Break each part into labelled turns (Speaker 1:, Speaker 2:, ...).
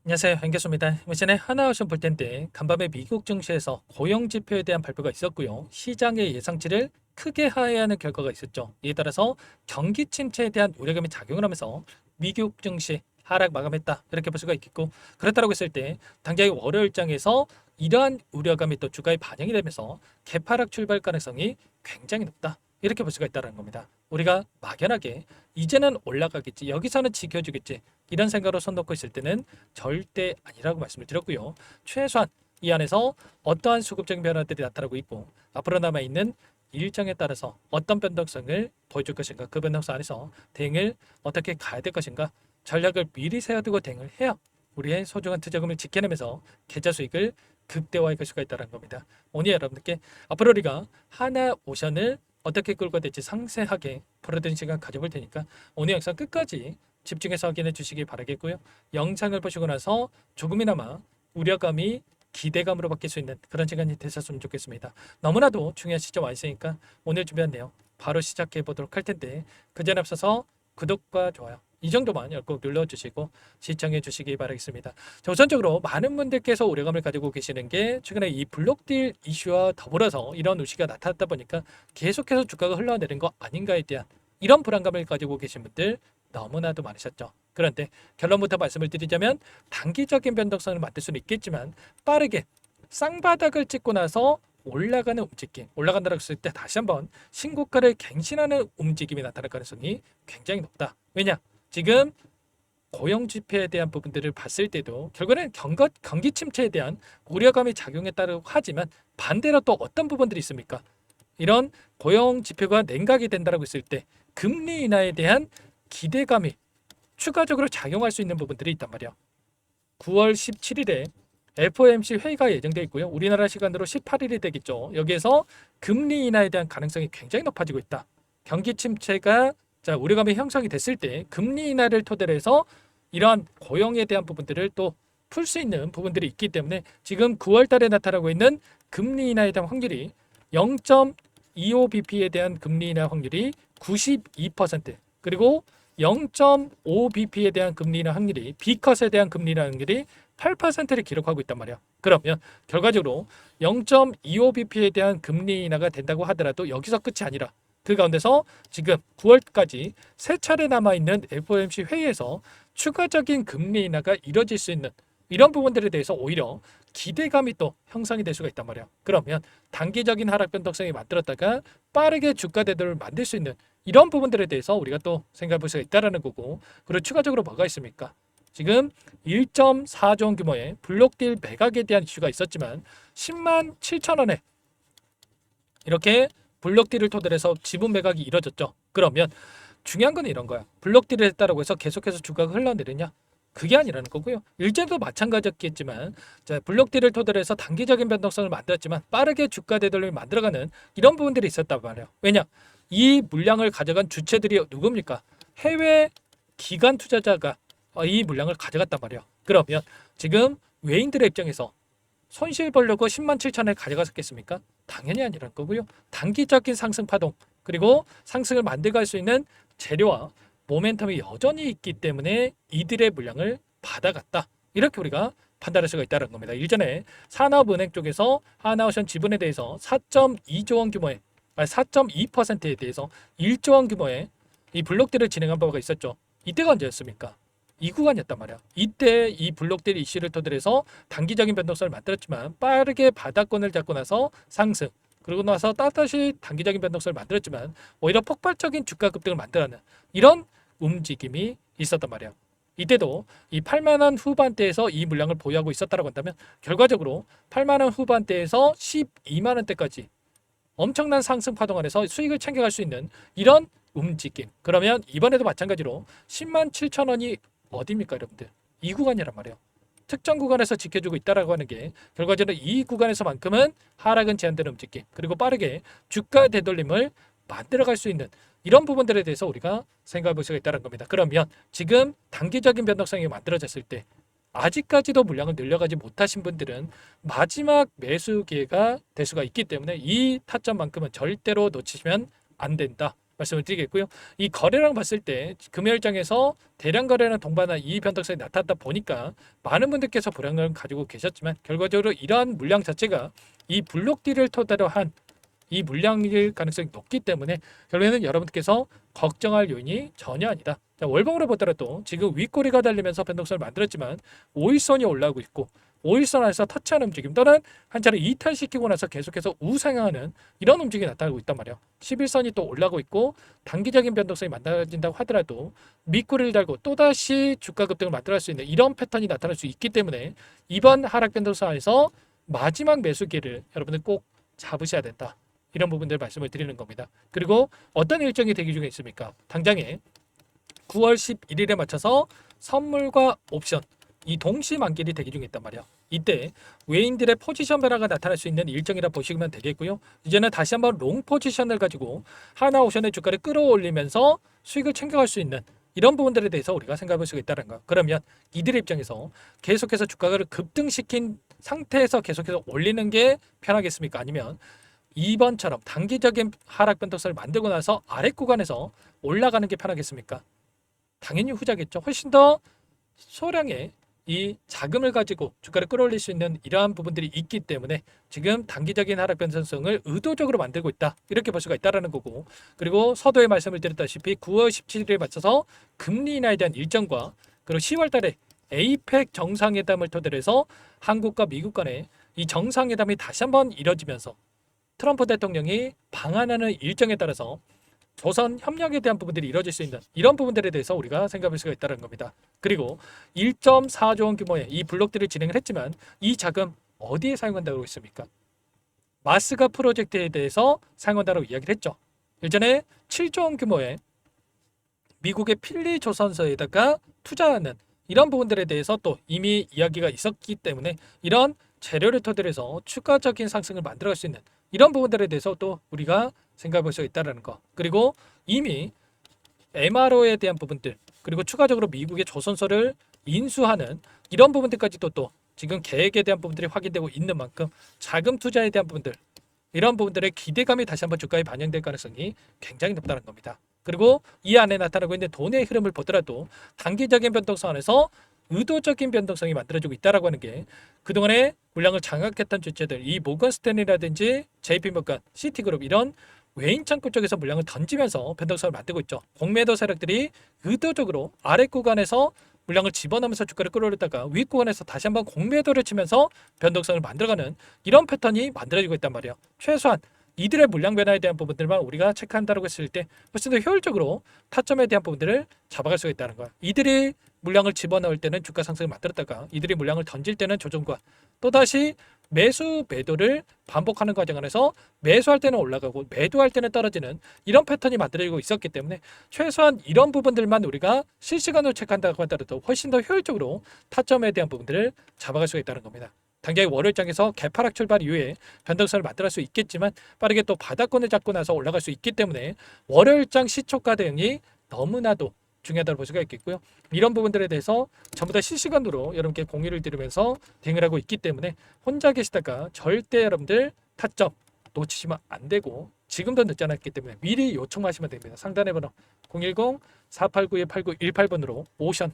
Speaker 1: 안녕하세요. 한교수입니다. 이번 시간에 하나오션 볼 텐데 간밤에 미국 증시에서 고용 지표에 대한 발표가 있었고요. 시장의 예상치를 크게 하회하는 결과가 있었죠. 이에 따라서 경기 침체에 대한 우려감이 작용을 하면서 미국 증시 하락 마감했다. 이렇게 볼 수가 있겠고, 그렇다고 했을 때 당장의 월요일장에서 이러한 우려감이 또 주가에 반영이 되면서 개파락 출발 가능성이 굉장히 높다. 이렇게 볼 수가 있다는 겁니다. 우리가 막연하게 이제는 올라가겠지, 여기서는 지켜주겠지, 이런 생각으로 손 놓고 있을 때는 절대 아니라고 말씀을 드렸고요. 최소한 이 안에서 어떠한 수급적인 변화들이 나타나고 있고, 앞으로 남아있는 일정에 따라서 어떤 변동성을 보여줄 것인가, 그 변동성 안에서 대응을 어떻게 가야 될 것인가, 전략을 미리 세워두고 대응을 해야 우리의 소중한 투자금을 지켜내면서 계좌 수익을 극대화할 수가 있다는 겁니다. 오늘 여러분들께 앞으로 우리가 하나오션을 어떻게 끌고 될지 상세하게 풀어드리는 시간 가져볼 테니까 오늘 영상 끝까지 집중해서 확인해 주시기 바라겠고요. 영상을 보시고 나서 조금이나마 우려감이 기대감으로 바뀔 수 있는 그런 시간이 되셨으면 좋겠습니다. 너무나도 중요한 시점 와 있으니까 오늘 준비한 내용 바로 시작해 보도록 할 텐데, 그 전에 앞서서 구독과 좋아요 이 정도만 꼭 눌러주시고 시청해 주시기 바라겠습니다. 자, 우선적으로 많은 분들께서 우려감을 가지고 계시는 게 최근에 이 블록딜 이슈와 더불어서 이런 우시가 나타났다 보니까 계속해서 주가가 흘러내린 거 아닌가에 대한 이런 불안감을 가지고 계신 분들 너무나도 많으셨죠. 그런데 결론부터 말씀을 드리자면 단기적인 변동성을 만들 수는 있겠지만 빠르게 쌍바닥을 찍고 나서 올라가는 움직임, 올라간다고 했을 때 다시 한번 신고가를 갱신하는 움직임이 나타날 가능성이 굉장히 높다. 왜냐? 지금 고용 지표에 대한 부분들을 봤을 때도 결국에는 경기 침체에 대한 우려감이 작용했다고 하지만 반대로 또 어떤 부분들이 있습니까? 이런 고용 지표가 냉각이 된다고 했을 때 금리 인하에 대한 기대감이 추가적으로 작용할 수 있는 부분들이 있단 말이야. 9월 17일에 FOMC 회의가 예정되어 있고요. 우리나라 시간으로 18일이 되겠죠. 여기에서 금리 인하에 대한 가능성이 굉장히 높아지고 있다. 경기 침체가 우려감이 형성이 됐을 때 금리 인하를 토대로 해서 이러한 고용에 대한 부분들을 또 풀 수 있는 부분들이 있기 때문에 지금 9월 달에 나타나고 있는 금리 인하에 대한 확률이 0.25bp에 대한 금리 인하 확률이 92%, 그리고 0.5bp에 대한 금리 인하 확률이, B컷에 대한 금리 인하 확률이 8%를 기록하고 있단 말이야. 그러면 결과적으로 0.25bp에 대한 금리 인하가 된다고 하더라도 여기서 끝이 아니라 그 가운데서 지금 9월까지 세 차례 남아있는 FOMC 회의에서 추가적인 금리 인하가 이뤄질 수 있는 이런 부분들에 대해서 오히려 기대감이 또 형성이 될 수가 있단 말이야. 그러면 단기적인 하락 변동성이 만들었다가 빠르게 주가 대도를 만들 수 있는 이런 부분들에 대해서 우리가 또 생각해 볼 수가 있다는 거고, 그리고 추가적으로 뭐가 있습니까? 지금 1.4조 원 규모의 블록딜 매각에 대한 이슈가 있었지만 10만 7천 원에 이렇게 블록딜을 토대로 해서 지분 매각이 이뤄졌죠. 그러면 중요한 건 이런 거야. 블록딜을 했다라고 해서 계속해서 주가가 흘러내리냐? 그게 아니라는 거고요. 일제도 마찬가지였겠지만 블록딜을 토대로 해서 단기적인 변동성을 만들었지만 빠르게 주가 되돌림을 만들어가는 이런 부분들이 있었단 말이에요. 왜냐? 이 물량을 가져간 주체들이 누굽니까? 해외 기관 투자자가 이 물량을 가져갔단 말이에요. 그러면 지금 외인들의 입장에서 손실 보려고 10만 7천에 가져갔겠습니까? 당연히 아니라는 거고요. 단기적인 상승 파동, 그리고 상승을 만들어갈 수 있는 재료와 모멘텀이 여전히 있기 때문에 이들의 물량을 받아갔다. 이렇게 우리가 판단할 수가 있다는 겁니다. 일전에 산업은행 쪽에서 하나오션 지분에 대해서 4.2조 원 규모의 4.2%에 대해서 1조 원 규모의 이 블록딜을 진행한 바가 있었죠. 이때가 언제였습니까? 이 구간이었단 말이야. 이때 이 블록딜 이슈를 토대로 해서 단기적인 변동성을 만들었지만 빠르게 바닥권을 잡고 나서 상승, 그러고 나서 또다시 단기적인 변동성을 만들었지만 오히려 폭발적인 주가 급등을 만들어내는 이런 움직임이 있었단 말이야. 이때도 이 8만 원 후반대에서 이 물량을 보유하고 있었다고 한다면 결과적으로 8만 원 후반대에서 12만 원대까지 엄청난 상승 파동 안에서 수익을 챙겨갈 수 있는 이런 움직임. 그러면 이번에도 마찬가지로 10만 7천 원이 어디입니까, 여러분들? 이 구간이란 말이에요. 특정 구간에서 지켜주고 있다라고 하는 게 결과적으로 이 구간에서만큼은 하락은 제한되는 움직임, 그리고 빠르게 주가 되돌림을 만들어갈 수 있는 이런 부분들에 대해서 우리가 생각해 볼 수가 있다는 겁니다. 그러면 지금 단기적인 변동성이 만들어졌을 때 아직까지도 물량을 늘려가지 못하신 분들은 마지막 매수 기회가 될 수가 있기 때문에 이 타점만큼은 절대로 놓치시면 안 된다. 말씀을 드리겠고요. 이 거래량 봤을 때 금요일장에서 대량 거래는 동반한 이 변동성이 나타났다 보니까 많은 분들께서 불안감을 가지고 계셨지만 결과적으로 이러한 물량 자체가 이 블록딜을 토대로 한 이 물량일 가능성이 높기 때문에 결국에는 여러분들께서 걱정할 요인이 전혀 아니다. 자, 월봉으로 보더라도 지금 윗꼬리가 달리면서 변동성을 만들었지만 5일선이 올라오고 있고 5일선 안에서 터치하는 움직임 또는 한 차례 이탈시키고 나서 계속해서 우상향하는 이런 움직임이 나타나고 있단 말이에요. 11선이 또 올라오고 있고 단기적인 변동성이 만들어진다고 하더라도 밑꼬리를 달고 또다시 주가 급등을 만들어갈 수 있는 이런 패턴이 나타날 수 있기 때문에 이번 하락 변동성 안에서 마지막 매수 기회를 여러분들 꼭 잡으셔야 된다. 이런 부분들 말씀을 드리는 겁니다. 그리고 어떤 일정이 대기 중에 있습니까? 당장에 9월 11일에 맞춰서 선물과 옵션 이 동시 만기일이 대기 중에 있단 말이야. 이때 외인들의 포지션 변화가 나타날 수 있는 일정이라 보시면 되겠고요. 이제는 다시 한번 롱 포지션을 가지고 하나오션의 주가를 끌어올리면서 수익을 챙겨갈 수 있는 이런 부분들에 대해서 우리가 생각해 볼 수가 있다는 거. 그러면 이들의 입장에서 계속해서 주가를 급등시킨 상태에서 계속해서 올리는 게 편하겠습니까? 아니면 이번처럼 단기적인 하락 변동성을 만들고 나서 아래 구간에서 올라가는 게 편하겠습니까? 당연히 후자겠죠. 훨씬 더 소량의 이 자금을 가지고 주가를 끌어올릴 수 있는 이러한 부분들이 있기 때문에 지금 단기적인 하락 변동성을 의도적으로 만들고 있다. 이렇게 볼 수가 있다는 거고, 그리고 서두에 말씀을 드렸다시피 9월 17일에 맞춰서 금리 인하에 대한 일정과 그리고 10월 달에 에이펙 정상회담을 토대로 해서 한국과 미국 간의 이 정상회담이 다시 한번 이뤄지면서 트럼프 대통령이 방한하는 일정에 따라서 조선 협력에 대한 부분들이 이루어질 수 있는 이런 부분들에 대해서 우리가 생각할 수가 있다는 겁니다. 그리고 1.4조 원 규모의 이 블록들을 진행을 했지만 이 자금 어디에 사용한다고 했습니까? 마스가 프로젝트에 대해서 사용한다고 이야기를 했죠. 예전에 7조 원 규모의 미국의 필리 조선소에다가 투자하는 이런 부분들에 대해서 또 이미 이야기가 있었기 때문에 이런 재료를 토대로 해서 추가적인 상승을 만들어갈 수 있는 이런 부분들에 대해서 또 우리가 생각해 볼 수 있다는 거. 그리고 이미 MRO에 대한 부분들 그리고 추가적으로 미국의 조선소를 인수하는 이런 부분들까지도 또 지금 계획에 대한 부분들이 확인되고 있는 만큼 자금 투자에 대한 부분들 이런 부분들의 기대감이 다시 한번 주가에 반영될 가능성이 굉장히 높다는 겁니다. 그리고 이 안에 나타나고 있는 돈의 흐름을 보더라도 단기적인 변동성 안에서 의도적인 변동성이 만들어지고 있다라고 하는 게 그동안에 물량을 장악했던 주체들 이 모건 스탠리라든지 JP모건, 시티그룹 이런 외인 창구 쪽에서 물량을 던지면서 변동성을 만들고 있죠. 공매도 세력들이 의도적으로 아래 구간에서 물량을 집어넣으면서 주가를 끌어올렸다가 위 구간에서 다시 한번 공매도를 치면서 변동성을 만들어가는 이런 패턴이 만들어지고 있단 말이에요. 최소한 이들의 물량 변화에 대한 부분들만 우리가 체크한다고 했을 때 훨씬 더 효율적으로 타점에 대한 부분들을 잡아갈 수가 있다는 거야. 이들이 물량을 집어넣을 때는 주가 상승을 만들었다가 이들이 물량을 던질 때는 조정과 또다시 매수 매도를 반복하는 과정 안에서 매수할 때는 올라가고 매도할 때는 떨어지는 이런 패턴이 만들어지고 있었기 때문에 최소한 이런 부분들만 우리가 실시간으로 체크한다고 하더라도 훨씬 더 효율적으로 타점에 대한 부분들을 잡아갈 수가 있다는 겁니다. 당장의 월요일장에서 개파락 출발 이후에 변동성을 만들어갈 수 있겠지만 빠르게 또 바닥권을 잡고 나서 올라갈 수 있기 때문에 월요일장 시초가 대응이 너무나도 중요하다고 볼 수가 있겠고요. 이런 부분들에 대해서 전부 다 실시간으로 여러분께 공유를 드리면서 대응을 하고 있기 때문에 혼자 계시다가 절대 여러분들 타점 놓치시면 안 되고 지금도 늦지 않았기 때문에 미리 요청하시면 됩니다. 상단의 번호 010-489-8918번으로 오션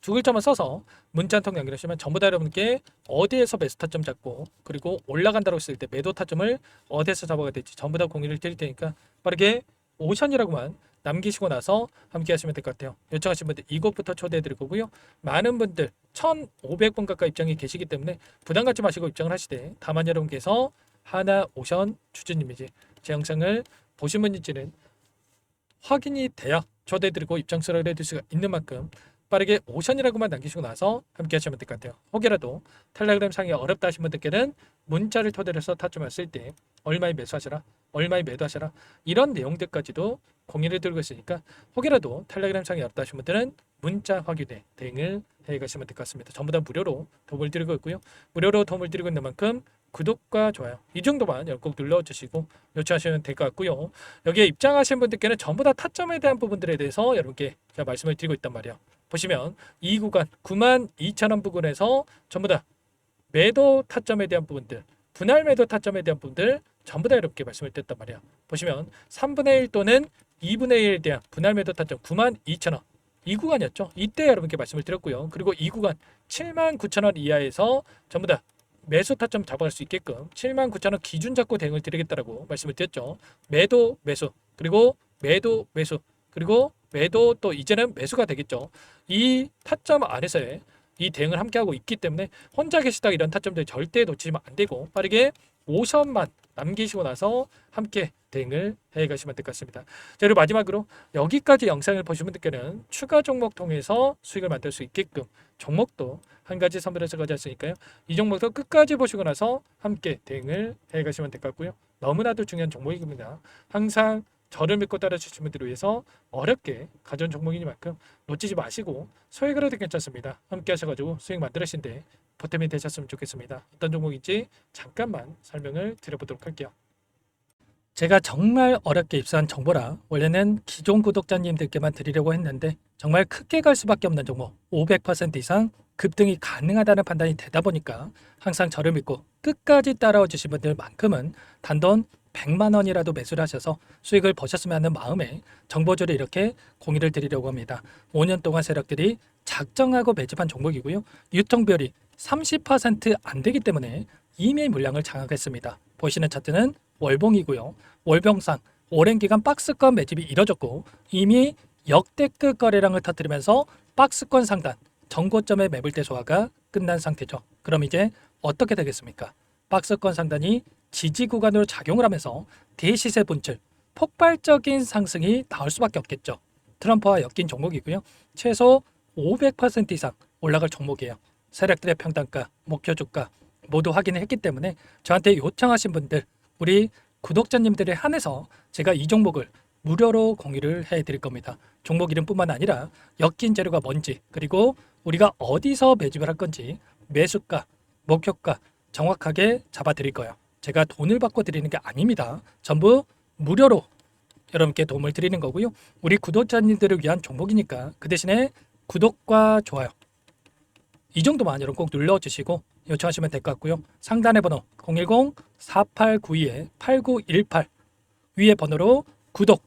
Speaker 1: 두 글자만 써서 문자 한 통 연결하시면 전부 다 여러분께 어디에서 매수 타점 잡고 그리고 올라간다고 했을 때 매도 타점을 어디에서 잡아야 될지 전부 다 공유를 드릴 테니까 빠르게 오션이라고만 남기시고 나서 함께 하시면 될 것 같아요. 요청하신 분들 이곳부터 초대해 드릴 거고요. 많은 분들 1,500분 가까이 입장이 계시기 때문에 부담 갖지 마시고 입장을 하시되 다만 여러분께서 하나 오션 주주님이지 제 영상을 보신 분인지는 확인이 돼야 초대해 드리고 입장 수락을 해둘 수가 있는 만큼 빠르게 오션이라고만 남기시고 나서 함께 하시면 될 것 같아요. 혹여라도 텔레그램 상이 어렵다 하신 분들께는 문자를 토대로 해서 타점을 쓸 때 얼마에 매수하시라 얼마에 매도하시라 이런 내용들까지도 공유를 들고 있으니까 혹여라도 텔레그램 상이 어렵다 하신 분들은 문자 확인에 대응을 해가시면 될 것 같습니다. 전부 다 무료로 도움을 드리고 있고요. 무료로 도움을 드리고 있는 만큼 구독과 좋아요 이 정도만 꼭 눌러주시고 요청하시면 될 것 같고요. 여기에 입장하신 분들께는 전부 다 타점에 대한 부분들에 대해서 여러분께 제가 말씀을 드리고 있단 말이에요. 보시면 이 구간 92,000원 부근에서 전부 다 매도 타점에 대한 부분들 분할 매도 타점에 대한 부분들 전부 다 여러분께 말씀을 드렸단 말이야. 보시면 3분의 1 또는 2분의 1에 대한 분할 매도 타점 92,000원 이 구간이었죠. 이때 여러분께 말씀을 드렸고요. 그리고 이 구간 79,000원 이하에서 전부 다 매수 타점 잡아갈 수 있게끔 79,000원 기준 잡고 대응을 드리겠다라고 말씀을 드렸죠. 매도 매수 그리고 매도 매수 그리고 매도 또 이제는 매수가 되겠죠. 이 타점 안에서의 이 대응을 함께 하고 있기 때문에 혼자 계시다가 이런 타점들 절대 놓치면 안 되고 빠르게 5선만 남기시고 나서 함께 대응을 해 가시면 될 것 같습니다. 자, 그리고 마지막으로 여기까지 영상을 보신 분들께는 추가 종목 통해서 수익을 만들 수 있게끔 종목도 한 가지 선별해서 가져왔으니까요. 이 종목도 끝까지 보시고 나서 함께 대응을 해 가시면 될 것 같고요. 너무나도 중요한 종목입니다. 항상 저를 믿고 따라주시는 분들을 위해서 어렵게 가져온 종목이니만큼 놓치지 마시고 소액을 해도 괜찮습니다. 함께 하셔가지고 수익 만들으신데 보탬이 되셨으면 좋겠습니다. 어떤 종목인지 잠깐만 설명을 드려보도록 할게요. 제가 정말 어렵게 입수한 정보라 원래는 기존 구독자님들께만 드리려고 했는데 정말 크게 갈 수밖에 없는 종목 500% 이상 급등이 가능하다는 판단이 되다 보니까 항상 저를 믿고 끝까지 따라와 주신 분들만큼은 단돈 100만 원이라도 매수를 하셔서 수익을 보셨으면 하는 마음에 정보주를 이렇게 공유를 드리려고 합니다. 5년 동안 세력들이 작정하고 매집한 종목이고요. 유통비율이 30%안 되기 때문에 이미 물량을 장악했습니다. 보시는 차트는 월봉이고요. 월봉상 오랜 기간 박스권 매집이 이뤄졌고 이미 역대급 거래량을 터뜨리면서 박스권 상단 전고점의 매물대 소화가 끝난 상태죠. 그럼 이제 어떻게 되겠습니까? 박스권 상단이 지지 구간으로 작용을 하면서 대시세 분출, 폭발적인 상승이 나올 수밖에 없겠죠. 트럼프와 엮인 종목이고요. 최소 500% 이상 올라갈 종목이에요. 세력들의 평단가, 목표 주가 모두 확인을 했기 때문에 저한테 요청하신 분들, 우리 구독자님들에 한해서 제가 이 종목을 무료로 공유를 해드릴 겁니다. 종목 이름뿐만 아니라 엮인 재료가 뭔지 그리고 우리가 어디서 매집을 할 건지 매수가, 목표가 정확하게 잡아드릴 거예요. 제가 돈을 받고 드리는 게 아닙니다. 전부 무료로 여러분께 도움을 드리는 거고요. 우리 구독자님들을 위한 종목이니까 그 대신에 구독과 좋아요 이 정도만 여러분 꼭 눌러주시고 요청하시면 될 것 같고요. 상단의 번호 010-4892-8918 위에 번호로 구독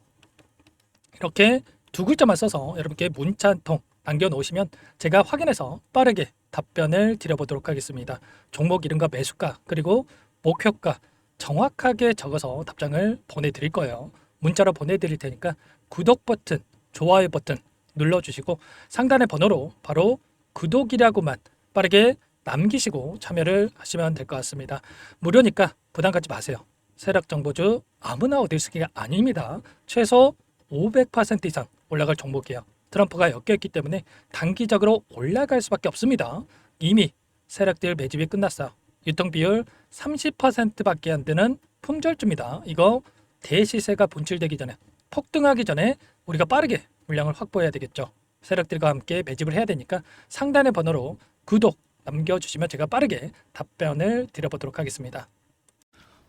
Speaker 1: 이렇게 두 글자만 써서 여러분께 문자 한 통 남겨놓으시면 제가 확인해서 빠르게 답변을 드려보도록 하겠습니다. 종목 이름과 매수가 그리고 목표가 정확하게 적어서 답장을 보내드릴 거예요. 문자로 보내드릴 테니까 구독 버튼, 좋아요 버튼 눌러주시고 상단의 번호로 바로 구독이라고만 빠르게 남기시고 참여를 하시면 될 것 같습니다. 무료니까 부담 갖지 마세요. 세력정보주 아무나 얻을 수 있는 게 아닙니다. 최소 500% 이상 올라갈 종목이에요. 트럼프가 엮여있기 때문에 단기적으로 올라갈 수밖에 없습니다. 이미 세력들 매집이 끝났어요. 유통비율 30%밖에 안 되는 품절주입니다. 이거 대시세가 분출되기 전에 폭등하기 전에 우리가 빠르게 물량을 확보해야 되겠죠. 세력들과 함께 매집을 해야 되니까 상단의 번호로 구독 남겨주시면 제가 빠르게 답변을 드려보도록 하겠습니다.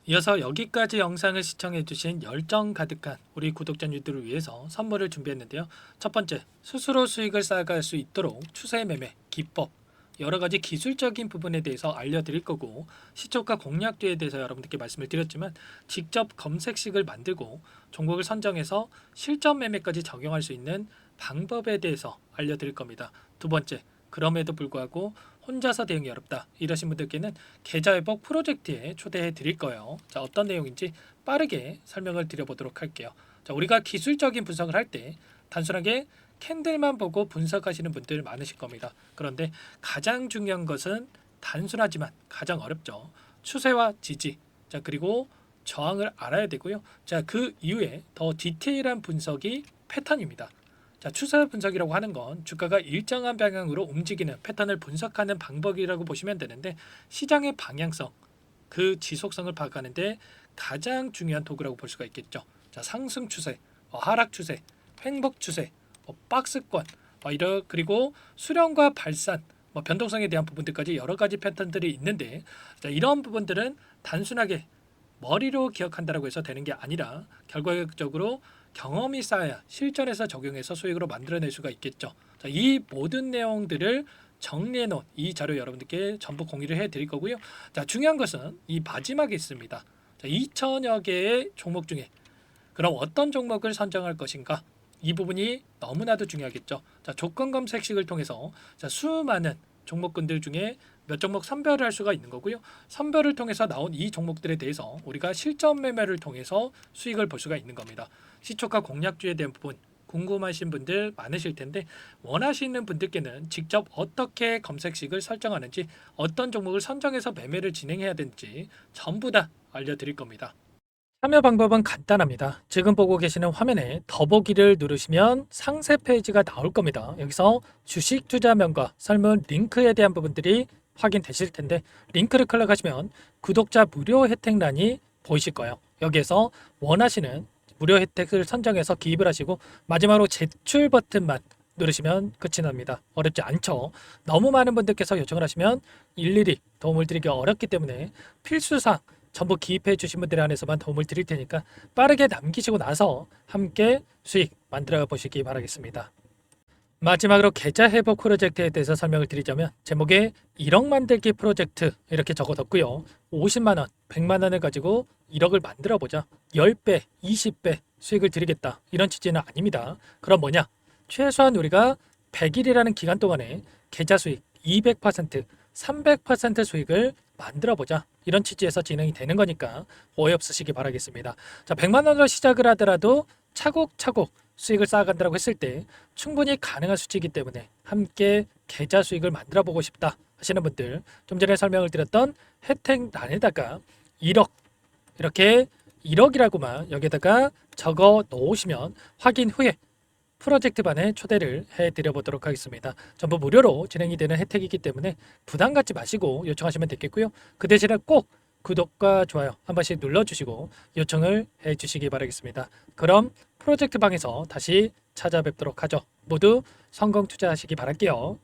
Speaker 1: 이어서 여기까지 영상을 시청해주신 열정 가득한 우리 구독자님들을 위해서 선물을 준비했는데요. 첫 번째, 스스로 수익을 쌓아갈 수 있도록 추세 매매 기법 여러 가지 기술적인 부분에 대해서 알려드릴 거고 시초가 공략도에 대해서 여러분들께 말씀을 드렸지만 직접 검색식을 만들고 종목을 선정해서 실전 매매까지 적용할 수 있는 방법에 대해서 알려드릴 겁니다. 두 번째, 그럼에도 불구하고 혼자서 대응이 어렵다 이러신 분들께는 계좌회복 프로젝트에 초대해 드릴 거예요. 자, 어떤 내용인지 빠르게 설명을 드려보도록 할게요. 자, 우리가 기술적인 분석을 할 때 단순하게 캔들만 보고 분석하시는 분들 많으실 겁니다. 그런데 가장 중요한 것은 단순하지만 가장 어렵죠. 추세와 지지, 자 그리고 저항을 알아야 되고요. 자, 그 이후에 더 디테일한 분석이 패턴입니다. 자, 추세 분석이라고 하는 건 주가가 일정한 방향으로 움직이는 패턴을 분석하는 방법이라고 보시면 되는데 시장의 방향성, 그 지속성을 파악하는데 가장 중요한 도구라고 볼 수가 있겠죠. 자, 상승 추세, 하락 추세, 횡복 추세, 박스권, 그리고 수렴과 발산, 변동성에 대한 부분들까지 여러 가지 패턴들이 있는데 자, 이런 부분들은 단순하게 머리로 기억한다고 해서 되는 게 아니라 결과적으로 경험이 쌓아야 실전에서 적용해서 수익으로 만들어낼 수가 있겠죠. 자, 이 모든 내용들을 정리해 놓은 이 자료 여러분들께 전부 공유를 해 드릴 거고요. 자, 중요한 것은 이 마지막에 있습니다. 자, 2천여 개의 종목 중에 그럼 어떤 종목을 선정할 것인가? 이 부분이 너무나도 중요하겠죠. 자, 조건 검색식을 통해서 자, 수많은 종목군들 중에 몇 종목 선별을 할 수가 있는 거고요. 선별을 통해서 나온 이 종목들에 대해서 우리가 실전 매매를 통해서 수익을 볼 수가 있는 겁니다. 시초가 공략주에 대한 부분 궁금하신 분들 많으실 텐데 원하시는 분들께는 직접 어떻게 검색식을 설정하는지 어떤 종목을 선정해서 매매를 진행해야 되는지 전부 다 알려드릴 겁니다. 참여 방법은 간단합니다. 지금 보고 계시는 화면에 더보기를 누르시면 상세 페이지가 나올 겁니다. 여기서 주식 투자명과 설문 링크에 대한 부분들이 확인되실 텐데 링크를 클릭하시면 구독자 무료 혜택란이 보이실 거예요. 여기에서 원하시는 무료 혜택을 선정해서 기입을 하시고 마지막으로 제출 버튼만 누르시면 끝이 납니다. 어렵지 않죠? 너무 많은 분들께서 요청을 하시면 일일이 도움을 드리기 어렵기 때문에 필수사항 전부 기입해 주신 분들에 한해서만 도움을 드릴 테니까 빠르게 남기시고 나서 함께 수익 만들어 보시기 바라겠습니다. 마지막으로 계좌 회복 프로젝트에 대해서 설명을 드리자면 제목에 1억 만들기 프로젝트 이렇게 적어뒀고요. 50만 원, 100만 원을 가지고 1억을 만들어 보자. 10배, 20배 수익을 드리겠다. 이런 취지는 아닙니다. 그럼 뭐냐? 최소한 우리가 100일이라는 기간 동안에 계좌 수익 200%, 300% 수익을 만들어 보자. 이런 취지에서 진행이 되는 거니까 오해 없으시기 바라겠습니다. 자, 100만 원으로 시작을 하더라도 차곡차곡 수익을 쌓아간다고 했을 때 충분히 가능한 수치이기 때문에 함께 계좌 수익을 만들어 보고 싶다 하시는 분들 좀 전에 설명을 드렸던 혜택란에다가 1억 이렇게 1억이라고만 여기다가 적어 놓으시면 확인 후에 프로젝트 반에 초대를 해드려 보도록 하겠습니다. 전부 무료로 진행이 되는 혜택이기 때문에 부담 갖지 마시고 요청하시면 되겠고요. 그 대신에 꼭 구독과 좋아요 한 번씩 눌러주시고 요청을 해주시기 바라겠습니다. 그럼 프로젝트 방에서 다시 찾아뵙도록 하죠. 모두 성공 투자하시기 바랄게요.